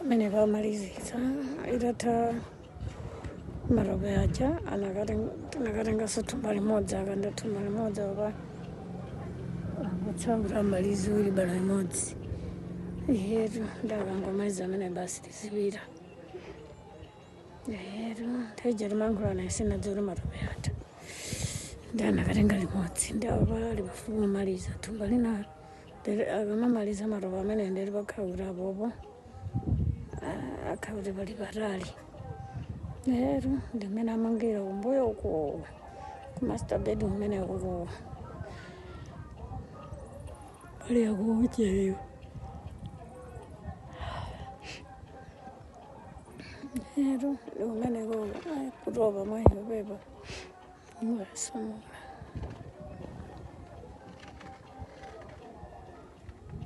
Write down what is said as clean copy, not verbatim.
mene vamaliziza irata marobe aja anakatenga tumba limodzi akanda tumba limodzi apa atsangura amalizi wili bala limodzi yetu ndakangomaliza amene basi tizipita yetu teja limankhulana isina dzoli marobe ata ndanakatenga limodzi ndapa lipafupi kumaliza tumba linalo akamamaliza marobe amene ndili pakhauri apopo akhauri pali patali yetu ndimene amangira kumbuyo uko kumaster bedroom mene kuko pali akuucheyo yetu ndikumene kuko kutopa mwayo pepa ngasoma